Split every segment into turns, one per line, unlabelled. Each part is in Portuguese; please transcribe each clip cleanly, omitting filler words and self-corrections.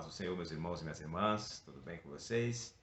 Paz do Senhor, meus irmãos e minhas irmãs, tudo bem com vocês?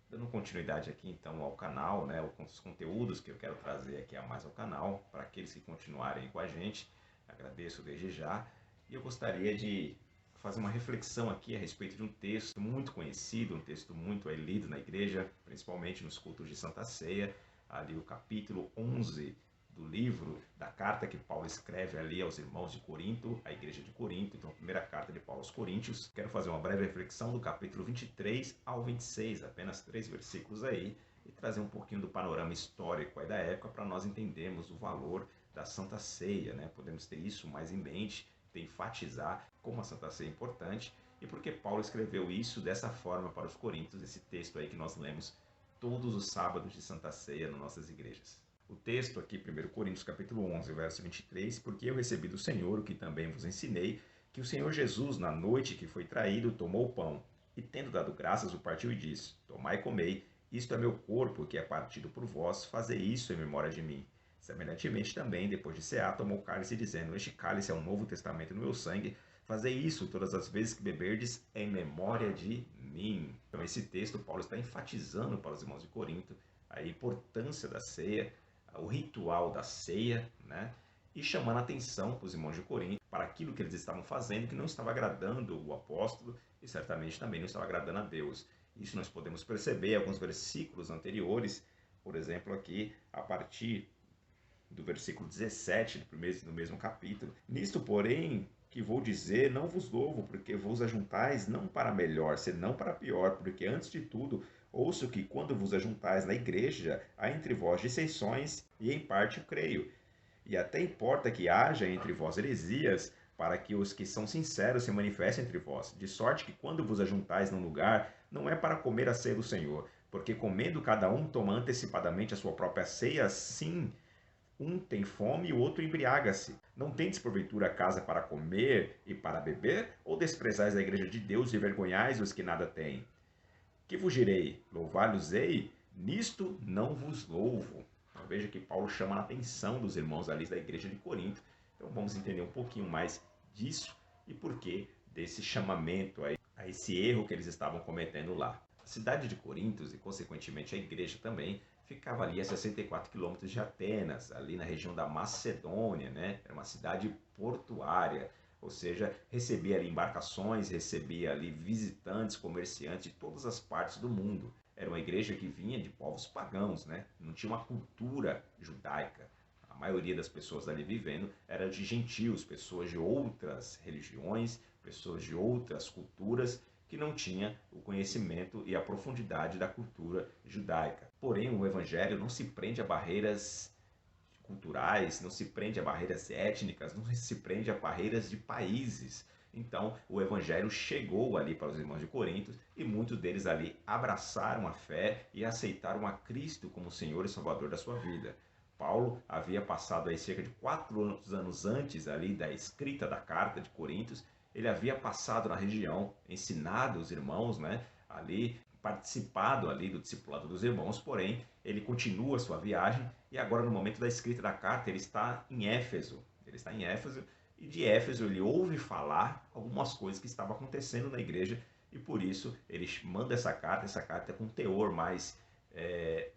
Dando continuidade aqui então ao canal, né, os conteúdos que eu quero trazer aqui a mais ao canal, para aqueles que continuarem com a gente, agradeço desde já. E eu gostaria de fazer uma reflexão aqui a respeito de um texto muito conhecido, um texto muito lido na igreja, principalmente nos cultos de Santa Ceia, ali o capítulo 11 do livro, da carta que Paulo escreve ali aos irmãos de Corinto, à igreja de Corinto, então a primeira carta de Paulo aos Coríntios. Quero fazer uma breve reflexão do capítulo 23 ao 26, apenas 3 versículos aí, e trazer um pouquinho do panorama histórico aí da época para nós entendermos o valor da Santa Ceia, né? Podemos ter isso mais em mente, enfatizar como a Santa Ceia é importante e porque Paulo escreveu isso dessa forma para os coríntios, esse texto aí que nós lemos todos os sábados de Santa Ceia nas nossas igrejas. O texto aqui, 1 Coríntios capítulo 11, verso 23, porque eu recebi do Senhor o que também vos ensinei, que o Senhor Jesus, na noite que foi traído, tomou o pão, e tendo dado graças, o partiu e disse, tomai e comei, isto é meu corpo, que é partido por vós, fazei isso em memória de mim. Semelhantemente também, depois de cear, tomou o cálice, dizendo, este cálice é um novo testamento no meu sangue, fazei isso todas as vezes que beberdes em memória de mim. Então esse texto, Paulo está enfatizando para os irmãos de Corinto a importância da ceia, o ritual da ceia, né? E chamando a atenção para os irmãos de Corinto para aquilo que eles estavam fazendo que não estava agradando o apóstolo e certamente também não estava agradando a Deus. Isso nós podemos perceber em alguns versículos anteriores, por exemplo, aqui a partir do versículo 17 do mesmo capítulo. Nisto, porém, que vou dizer, não vos louvo, porque vos ajuntais não para melhor, senão para pior, porque antes de tudo ouço que quando vos ajuntais na igreja, há entre vós dissensões, e em parte o creio. E até importa que haja entre vós heresias, para que os que são sinceros se manifestem entre vós. De sorte que quando vos ajuntais num lugar, não é para comer a ceia do Senhor, porque comendo cada um toma antecipadamente a sua própria ceia, assim um tem fome e o outro embriaga-se. Não tendes porventura casa para comer e para beber? Ou desprezais a igreja de Deus e envergonhais os que nada têm? Que vos direi? Louvar-vos-ei? Nisto não vos louvo. Então, veja que Paulo chama a atenção dos irmãos ali da igreja de Corinto. Então vamos entender um pouquinho mais disso e por que desse chamamento a esse erro que eles estavam cometendo lá. A cidade de Corinto e, consequentemente, a igreja também ficava ali a 64 quilômetros de Atenas, ali na região da Macedônia, né? Era uma cidade portuária, ou seja, recebia ali embarcações, recebia ali visitantes, comerciantes de todas as partes do mundo. Era uma igreja que vinha de povos pagãos, né? Não tinha uma cultura judaica. A maioria das pessoas ali vivendo era de gentios, pessoas de outras religiões, pessoas de outras culturas, que não tinha o conhecimento e a profundidade da cultura judaica. Porém, o evangelho não se prende a barreiras culturais, não se prende a barreiras étnicas, não se prende a barreiras de países. Então, o evangelho chegou ali para os irmãos de Corinto e muitos deles ali abraçaram a fé e aceitaram a Cristo como Senhor e Salvador da sua vida. Paulo havia passado aí cerca de 4 anos antes ali da escrita da carta de Coríntios, ele havia passado na região, ensinado os irmãos, né, ali, participado ali do discipulado dos irmãos, porém, ele continua a sua viagem e agora no momento da escrita da carta ele está em Éfeso. Ele está em Éfeso e de Éfeso ele ouve falar algumas coisas que estavam acontecendo na igreja e por isso ele manda essa carta com um teor mais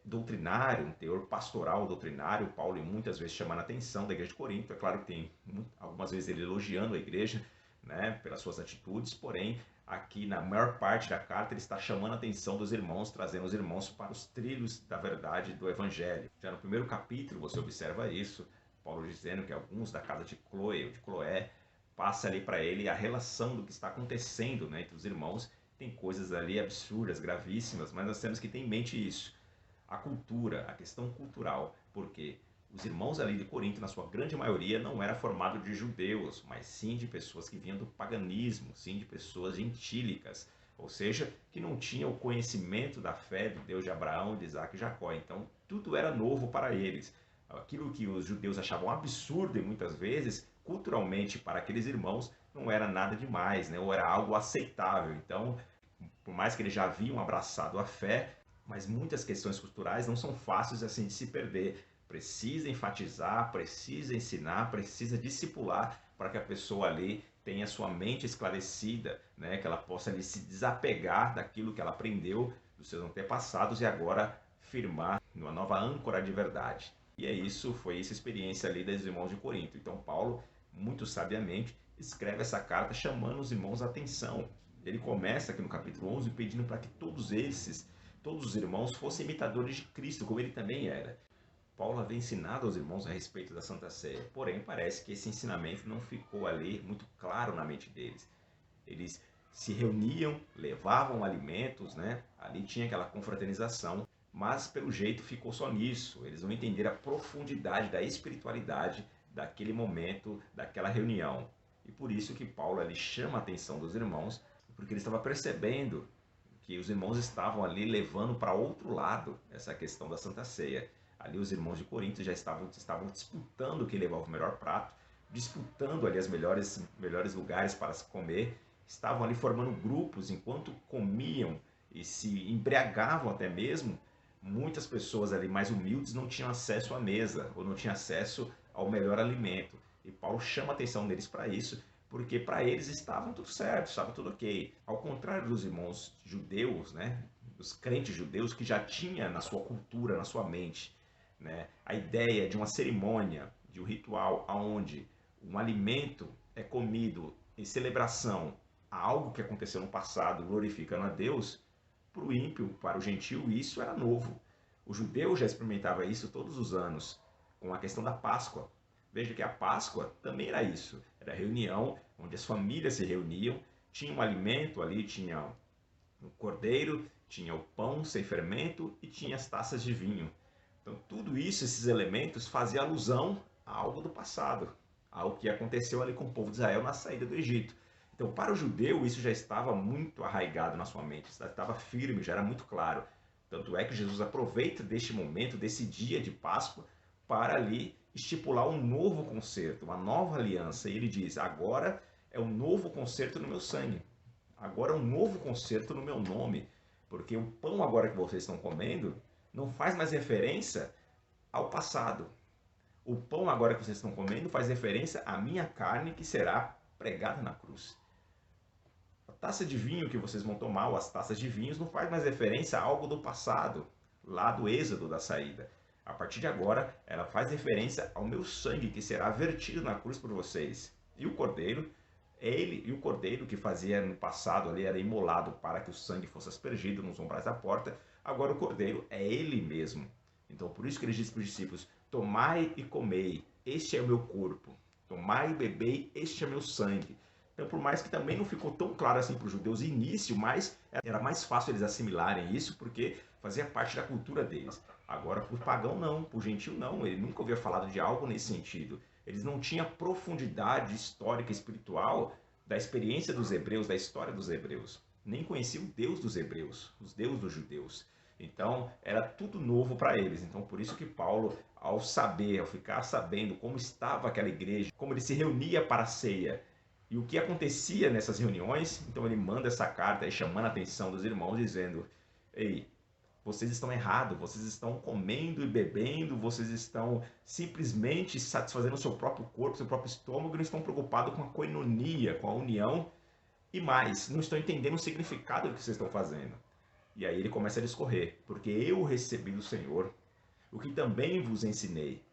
doutrinário, um teor pastoral doutrinário. Paulo muitas vezes chamando a atenção da igreja de Corinto. É claro que tem algumas vezes ele elogiando a igreja, né, pelas suas atitudes, porém, aqui na maior parte da carta ele está chamando a atenção dos irmãos, trazendo os irmãos para os trilhos da verdade do Evangelho. Já no primeiro capítulo você observa isso, Paulo dizendo que alguns da casa de Cloé ou de Cloé passa ali para ele a relação do que está acontecendo, né, entre os irmãos. Tem coisas ali absurdas, gravíssimas, mas nós temos que ter em mente isso. A cultura, a questão cultural, porque os irmãos ali de Corinto, na sua grande maioria, não era formado de judeus, mas sim de pessoas que vinham do paganismo, sim de pessoas gentílicas, ou seja, que não tinham o conhecimento da fé do Deus de Abraão, de Isaac e Jacó. Então, tudo era novo para eles. Aquilo que os judeus achavam absurdo e muitas vezes, culturalmente, para aqueles irmãos, não era nada demais, né? Ou era algo aceitável. Então, por mais que eles já haviam abraçado a fé, mas muitas questões culturais não são fáceis assim de se perder. Precisa enfatizar, precisa ensinar, precisa discipular para que a pessoa ali tenha sua mente esclarecida, né? Que ela possa ali se desapegar daquilo que ela aprendeu dos seus antepassados e agora firmar numa nova âncora de verdade. E é isso, foi essa experiência ali dos irmãos de Corinto. Então Paulo, muito sabiamente, escreve essa carta chamando os irmãos à atenção. Ele começa aqui no capítulo 11 pedindo para que todos os irmãos fossem imitadores de Cristo, como ele também era. Paulo havia ensinado aos irmãos a respeito da Santa Ceia, porém parece que esse ensinamento não ficou ali muito claro na mente deles. Eles se reuniam, levavam alimentos, né? Ali tinha aquela confraternização, mas pelo jeito ficou só nisso. Eles não entenderam a profundidade da espiritualidade daquele momento, daquela reunião. E por isso que Paulo ali chama a atenção dos irmãos, porque ele estava percebendo que os irmãos estavam ali levando para outro lado essa questão da Santa Ceia. Ali os irmãos de Corinto já estavam disputando quem levava o melhor prato, disputando ali os melhores lugares para se comer, estavam ali formando grupos enquanto comiam e se embriagavam até mesmo. Muitas pessoas ali mais humildes não tinham acesso à mesa ou não tinham acesso ao melhor alimento. E Paulo chama a atenção deles para isso, porque para eles estavam tudo certo, estava tudo ok. Ao contrário dos irmãos judeus, né, dos crentes judeus que já tinha na sua cultura, na sua mente, né, a ideia de uma cerimônia, de um ritual onde um alimento é comido em celebração a algo que aconteceu no passado, glorificando a Deus. Para o ímpio, para o gentio, isso era novo. O judeu já experimentava isso todos os anos, com a questão da Páscoa. Veja que a Páscoa também era isso. Era a reunião onde as famílias se reuniam, tinha um alimento ali, tinha o cordeiro, tinha o pão sem fermento e tinha as taças de vinho. Então tudo isso, esses elementos, fazia alusão a algo do passado, ao que aconteceu ali com o povo de Israel na saída do Egito. Então, para o judeu, isso já estava muito arraigado na sua mente, estava firme, já era muito claro. Tanto é que Jesus aproveita deste momento, desse dia de Páscoa, para ali estipular um novo concerto, uma nova aliança. E ele diz: agora é um novo concerto no meu sangue, agora é um novo concerto no meu nome, porque o pão agora que vocês estão comendo não faz mais referência ao passado. O pão agora que vocês estão comendo faz referência à minha carne que será pregada na cruz. A taça de vinho que vocês vão tomar, ou as taças de vinhos, não faz mais referência a algo do passado, lá do êxodo da saída. A partir de agora, ela faz referência ao meu sangue que será vertido na cruz por vocês. E o cordeiro, o cordeiro que fazia no passado ali, era imolado para que o sangue fosse aspergido nos umbrais da porta. Agora o cordeiro é ele mesmo. Então por isso que ele diz para os discípulos: tomai e comei, este é o meu corpo. Tomai e bebei, este é meu sangue. Então, por mais que também não ficou tão claro assim para os judeus no início, mas era mais fácil eles assimilarem isso porque fazia parte da cultura deles. Agora, para o pagão não, para o gentil não, ele nunca havia falado de algo nesse sentido. Eles não tinham profundidade histórica e espiritual da experiência dos hebreus, da história dos hebreus. Nem conheciam o Deus dos hebreus, os deuses dos judeus. Então, era tudo novo para eles. Então, por isso que Paulo, ao saber, ao ficar sabendo como estava aquela igreja, como ele se reunia para a ceia, e o que acontecia nessas reuniões, então ele manda essa carta aí chamando a atenção dos irmãos, dizendo: ei, vocês estão errados, vocês estão comendo e bebendo, vocês estão simplesmente satisfazendo o seu próprio corpo, seu próprio estômago, e não estão preocupados com a koinonia, com a união, e mais, não estão entendendo o significado do que vocês estão fazendo. E aí ele começa a discorrer: porque eu recebi do Senhor o que também vos ensinei,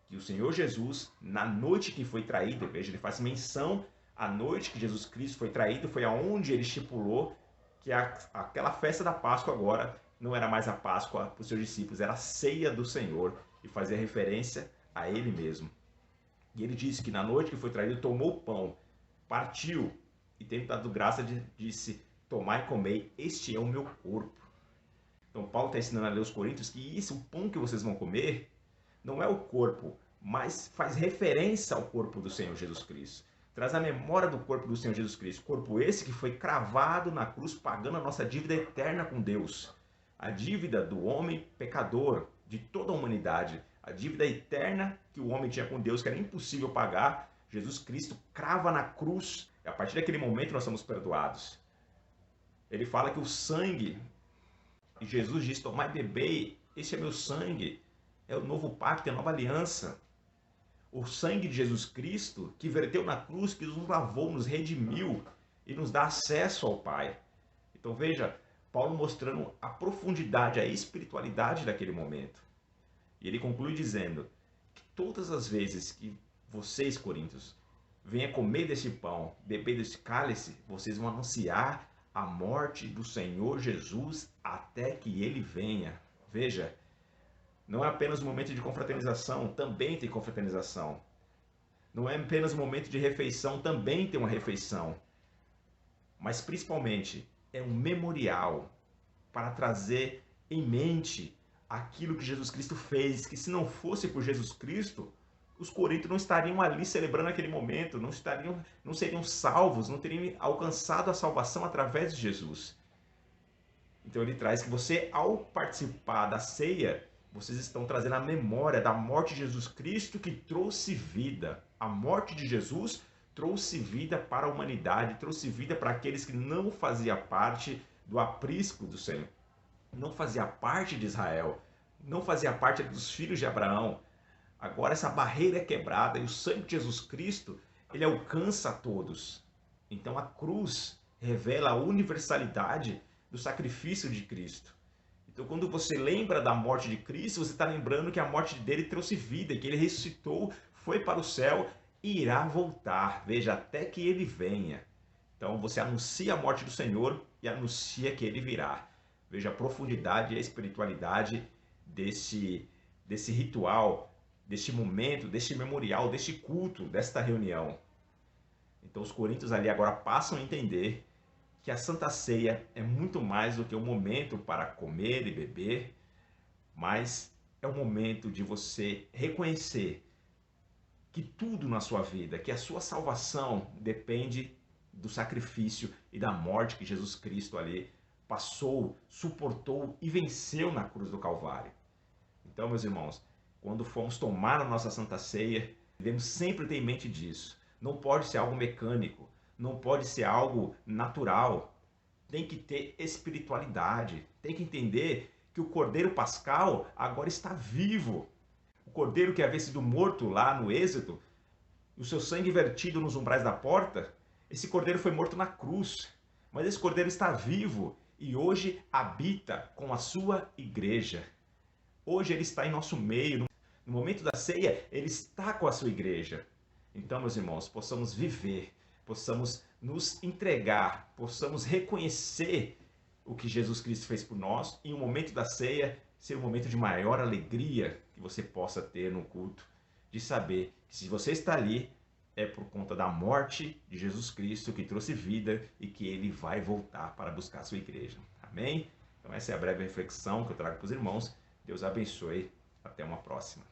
que o Senhor Jesus, na noite que foi traído, veja, ele faz menção à noite que Jesus Cristo foi traído, foi aonde ele estipulou que aquela festa da Páscoa agora não era mais a Páscoa para os seus discípulos, era a ceia do Senhor, e fazia referência a ele mesmo. E ele disse que na noite que foi traído, tomou o pão, partiu, e tendo dado graça, disse: tomai e comei, este é o meu corpo. Então Paulo está ensinando a ler os coríntios que isso, o pão que vocês vão comer, não é o corpo, mas faz referência ao corpo do Senhor Jesus Cristo. Traz a memória do corpo do Senhor Jesus Cristo. Corpo esse que foi cravado na cruz, pagando a nossa dívida eterna com Deus. A dívida do homem pecador, de toda a humanidade. A dívida eterna que o homem tinha com Deus, que era impossível pagar. Jesus Cristo crava na cruz. E a partir daquele momento nós somos perdoados. Ele fala que o sangue, e Jesus diz: tomai e bebei, este é meu sangue. É o novo pacto, é a nova aliança. O sangue de Jesus Cristo, que verteu na cruz, que nos lavou, nos redimiu e nos dá acesso ao Pai. Então veja, Paulo mostrando a profundidade, a espiritualidade daquele momento. E ele conclui dizendo que todas as vezes que vocês, coríntios, venham comer desse pão, beber desse cálice, vocês vão anunciar a morte do Senhor Jesus até que ele venha. Veja, não é apenas um momento de confraternização, também tem confraternização. Não é apenas um momento de refeição, também tem uma refeição. Mas principalmente é um memorial para trazer em mente aquilo que Jesus Cristo fez, que se não fosse por Jesus Cristo, os coríntios não estariam ali celebrando aquele momento, não seriam salvos, não teriam alcançado a salvação através de Jesus. Então ele traz que você, ao participar da ceia, vocês estão trazendo a memória da morte de Jesus Cristo que trouxe vida. A morte de Jesus trouxe vida para a humanidade, trouxe vida para aqueles que não faziam parte do aprisco do Senhor, não fazia parte de Israel, não fazia parte dos filhos de Abraão. Agora essa barreira é quebrada e o sangue de Jesus Cristo, ele alcança a todos. Então a cruz revela a universalidade do sacrifício de Cristo. Então quando você lembra da morte de Cristo, você está lembrando que a morte dele trouxe vida, que ele ressuscitou, foi para o céu e irá voltar. Veja, até que ele venha. Então você anuncia a morte do Senhor e anuncia que ele virá. Veja a profundidade e a espiritualidade desse ritual, deste momento, deste memorial, deste culto, desta reunião. Então os coríntios ali agora passam a entender que a Santa Ceia é muito mais do que um momento para comer e beber, mas é um momento de você reconhecer que tudo na sua vida, que a sua salvação depende do sacrifício e da morte que Jesus Cristo ali passou, suportou e venceu na cruz do Calvário. Então, meus irmãos, quando formos tomar a nossa Santa Ceia, devemos sempre ter em mente disso. Não pode ser algo mecânico, não pode ser algo natural. Tem que ter espiritualidade, tem que entender que o Cordeiro Pascal agora está vivo. O Cordeiro que havia sido morto lá no Êxodo, o seu sangue vertido nos umbrais da porta, esse Cordeiro foi morto na cruz. Mas esse Cordeiro está vivo e hoje habita com a sua igreja. Hoje ele está em nosso meio. No momento da ceia, ele está com a sua igreja. Então, meus irmãos, possamos viver, possamos nos entregar, possamos reconhecer o que Jesus Cristo fez por nós e o momento da ceia ser um momento de maior alegria que você possa ter no culto, de saber que se você está ali, é por conta da morte de Jesus Cristo que trouxe vida e que ele vai voltar para buscar a sua igreja. Amém? Então essa é a breve reflexão que eu trago para os irmãos. Deus abençoe. Até uma próxima.